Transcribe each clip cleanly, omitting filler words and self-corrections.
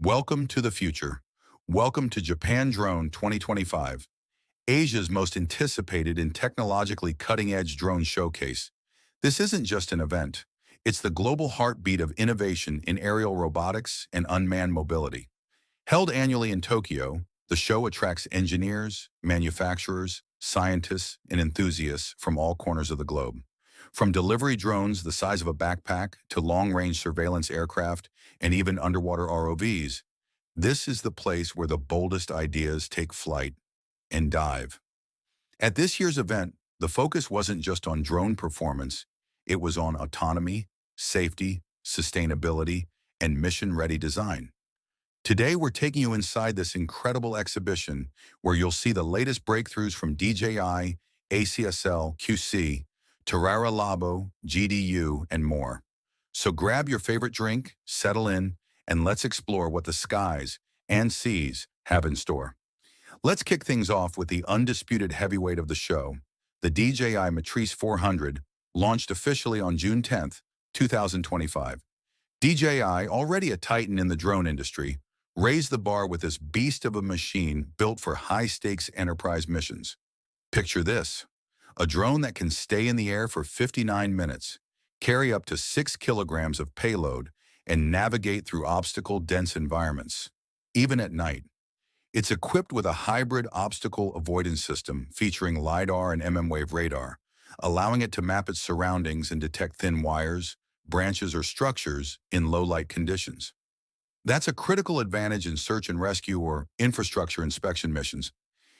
Welcome to the future. Welcome to Japan Drone 2025, Asia's most anticipated and technologically cutting-edge drone showcase. This isn't just an event. It's the global heartbeat of innovation in aerial robotics and unmanned mobility. Held annually in Tokyo, the show attracts engineers, manufacturers, scientists, and enthusiasts from all corners of the globe. From delivery drones the size of a backpack to long-range surveillance aircraft and even underwater ROVs, this is the place where the boldest ideas take flight and dive. At this year's event, the focus wasn't just on drone performance, it was on autonomy, safety, sustainability, and mission-ready design. Today, we're taking you inside this incredible exhibition where you'll see the latest breakthroughs from DJI, ACSL, QC, Terra Labo, GDU, and more. So grab your favorite drink, settle in, and let's explore what the skies and seas have in store. Let's kick things off with the undisputed heavyweight of the show, the DJI Matrice 400, launched officially on June 10th, 2025. DJI, already a titan in the drone industry, raised the bar with this beast of a machine built for high-stakes enterprise missions. Picture this: a drone that can stay in the air for 59 minutes, carry up to 6 kilograms of payload, and navigate through obstacle-dense environments, even at night. It's equipped with a hybrid obstacle avoidance system featuring LiDAR and mmWave radar, allowing it to map its surroundings and detect thin wires, branches, or structures in low-light conditions. That's a critical advantage in search and rescue or infrastructure inspection missions.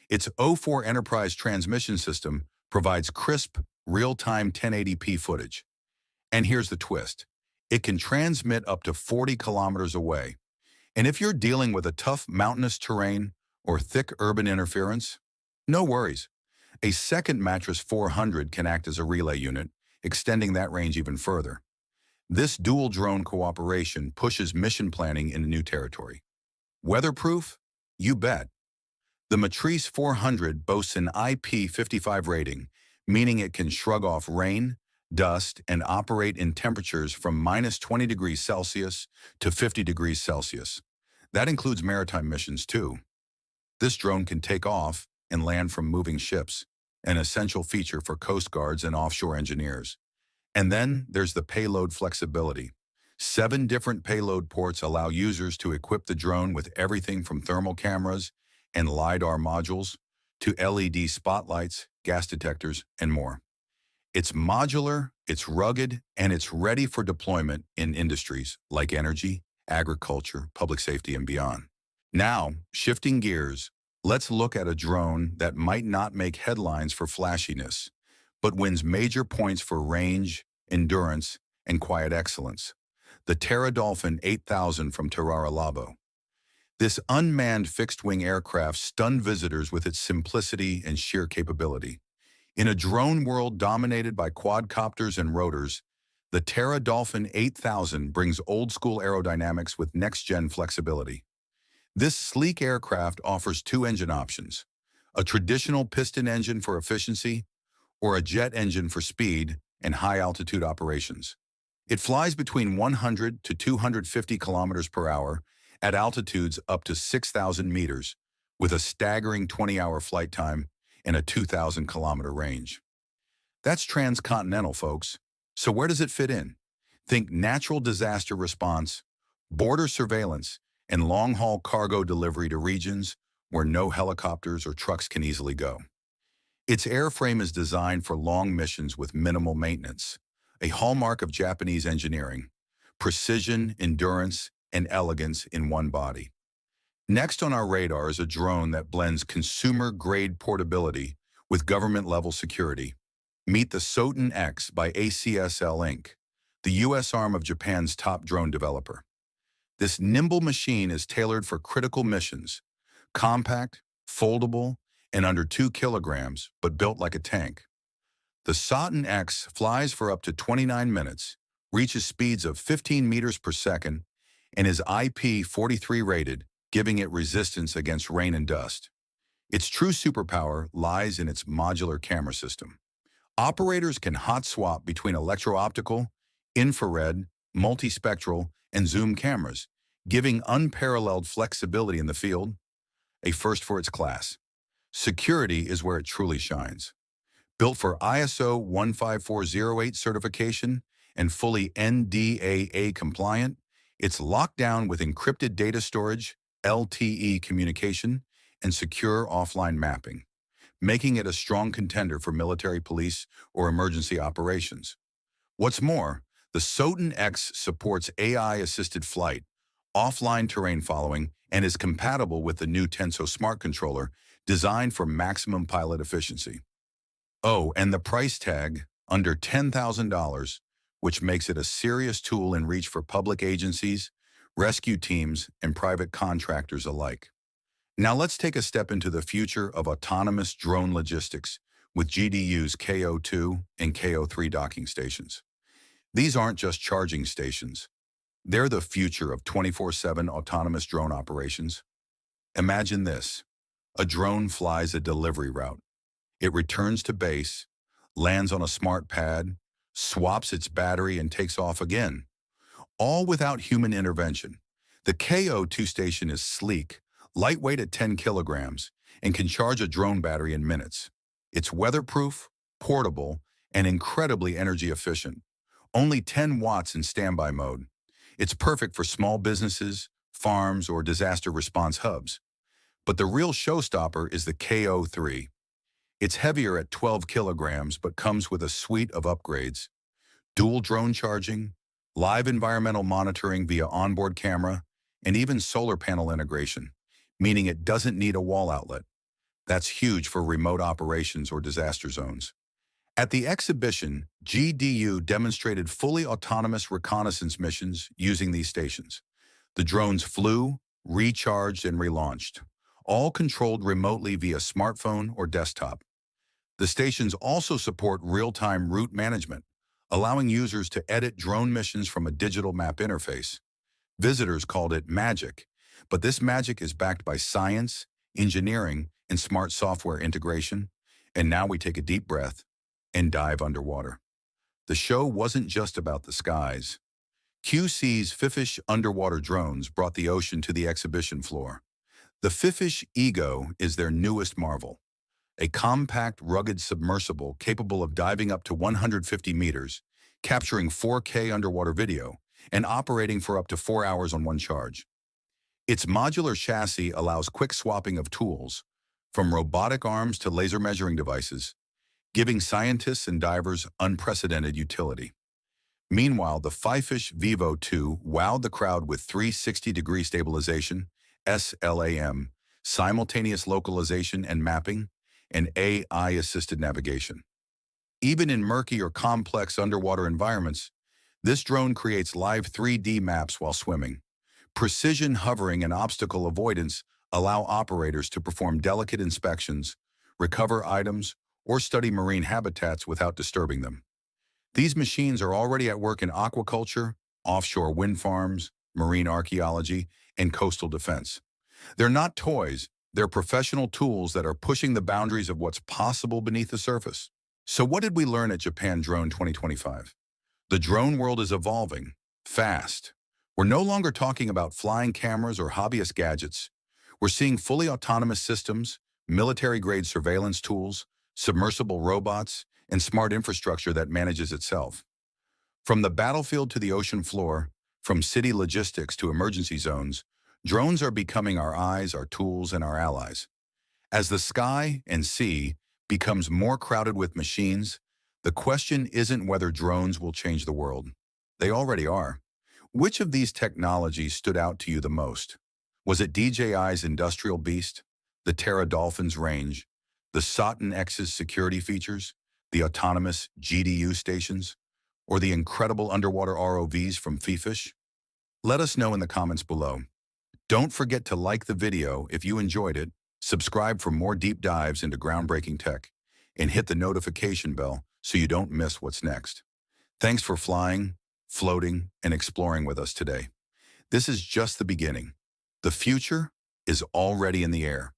Its O4 Enterprise transmission system provides crisp, real-time 1080p footage. And here's the twist: it can transmit up to 40 kilometers away. And if you're dealing with a tough mountainous terrain or thick urban interference, no worries. A second Matrice 400 can act as a relay unit, extending that range even further. This dual drone cooperation pushes mission planning into new territory. Weatherproof? You bet. The Matrice 400 boasts an IP55 rating, meaning it can shrug off rain, dust, and operate in temperatures from minus 20 degrees Celsius to 50 degrees Celsius. That includes maritime missions too. This drone can take off and land from moving ships, an essential feature for coast guards and offshore engineers. And then there's the payload flexibility. 7 different payload ports allow users to equip the drone with everything from thermal cameras and LiDAR modules to LED spotlights, gas detectors, and more. It's modular, it's rugged, and it's ready for deployment in industries like energy, agriculture, public safety, and beyond. Now, shifting gears, let's look at a drone that might not make headlines for flashiness, but wins major points for range, endurance, and quiet excellence: the Terra Dolphin 8000 from Terra Labo. This unmanned fixed-wing aircraft stunned visitors with its simplicity and sheer capability. In a drone world dominated by quadcopters and rotors, the Terra Dolphin 8000 brings old-school aerodynamics with next-gen flexibility. This sleek aircraft offers 2 engine options: a traditional piston engine for efficiency, or a jet engine for speed and high-altitude operations. It flies between 100 to 250 kilometers per hour at altitudes up to 6,000 meters, with a staggering 20-hour flight time and a 2,000-kilometer range. That's transcontinental, folks. So where does it fit in? Think natural disaster response, border surveillance, and long-haul cargo delivery to regions where no helicopters or trucks can easily go. Its airframe is designed for long missions with minimal maintenance, a hallmark of Japanese engineering: precision, endurance, and elegance in one body. Next on our radar is a drone that blends consumer-grade portability with government-level security. Meet the Soten X by ACSL Inc., the U.S. arm of Japan's top drone developer. This nimble machine is tailored for critical missions: compact, foldable, and under 2 kilograms, but built like a tank. The Soten X flies for up to 29 minutes, reaches speeds of 15 meters per second, and is IP43 rated, giving it resistance against rain and dust. Its true superpower lies in its modular camera system. Operators can hot swap between electro-optical, infrared, multispectral, and zoom cameras, giving unparalleled flexibility in the field, a first for its class. Security is where it truly shines. Built for ISO 15408 certification and fully NDAA compliant, it's locked down with encrypted data storage, LTE communication, and secure offline mapping, making it a strong contender for military, police, or emergency operations. What's more, the Soten X supports AI-assisted flight, offline terrain following, and is compatible with the new Tenso Smart Controller designed for maximum pilot efficiency. Oh, and the price tag, under $10,000, which makes it a serious tool in reach for public agencies, rescue teams, and private contractors alike. Now let's take a step into the future of autonomous drone logistics with GDU's KO2 and KO3 docking stations. These aren't just charging stations. They're the future of 24/7 autonomous drone operations. Imagine this. A drone flies a delivery route. It returns to base, lands on a smart pad, swaps its battery, and takes off again, all without human intervention. The KO2 station is sleek, lightweight at 10 kilograms, and can charge a drone battery in minutes. It's weatherproof, portable, and incredibly energy efficient. Only 10 watts in standby mode. It's perfect for small businesses, farms, or disaster response hubs. But the real showstopper is the KO3. It's heavier at 12 kilograms, but comes with a suite of upgrades: dual drone charging, live environmental monitoring via onboard camera, and even solar panel integration, meaning it doesn't need a wall outlet. That's huge for remote operations or disaster zones. At the exhibition, GDU demonstrated fully autonomous reconnaissance missions using these stations. The drones flew, recharged, and relaunched, all controlled remotely via smartphone or desktop. The stations also support real-time route management, allowing users to edit drone missions from a digital map interface. Visitors called it magic, but this magic is backed by science, engineering, and smart software integration. And now we take a deep breath and dive underwater. The show wasn't just about the skies. QC's Fifish underwater drones brought the ocean to the exhibition floor. The Fifish Ego is their newest marvel, a compact, rugged submersible capable of diving up to 150 meters, capturing 4K underwater video, and operating for up to 4 hours on one charge. Its modular chassis allows quick swapping of tools, from robotic arms to laser measuring devices, giving scientists and divers unprecedented utility. Meanwhile, the Fifish Vivo 2 wowed the crowd with 360-degree stabilization, SLAM, simultaneous localization and mapping, and AI-assisted navigation. Even in murky or complex underwater environments, this drone creates live 3D maps while swimming. Precision hovering and obstacle avoidance allow operators to perform delicate inspections, recover items, or study marine habitats without disturbing them. These machines are already at work in aquaculture, offshore wind farms, marine archaeology, and coastal defense. They're not toys, they're professional tools that are pushing the boundaries of what's possible beneath the surface. So what did we learn at Japan Drone 2025? The drone world is evolving, fast. We're no longer talking about flying cameras or hobbyist gadgets. We're seeing fully autonomous systems, military-grade surveillance tools, submersible robots, and smart infrastructure that manages itself. From the battlefield to the ocean floor, from city logistics to emergency zones, drones are becoming our eyes, our tools, and our allies. As the sky and sea becomes more crowded with machines, the question isn't whether drones will change the world. They already are. Which of these technologies stood out to you the most? Was it DJI's industrial beast, the Terra Dolphin's range, the Soten X's security features, the autonomous GDU stations, or the incredible underwater ROVs from Fifish? Let us know in the comments below. Don't forget to like the video if you enjoyed it, subscribe for more deep dives into groundbreaking tech, and hit the notification bell so you don't miss what's next. Thanks for flying, floating, and exploring with us today. This is just the beginning. The future is already in the air.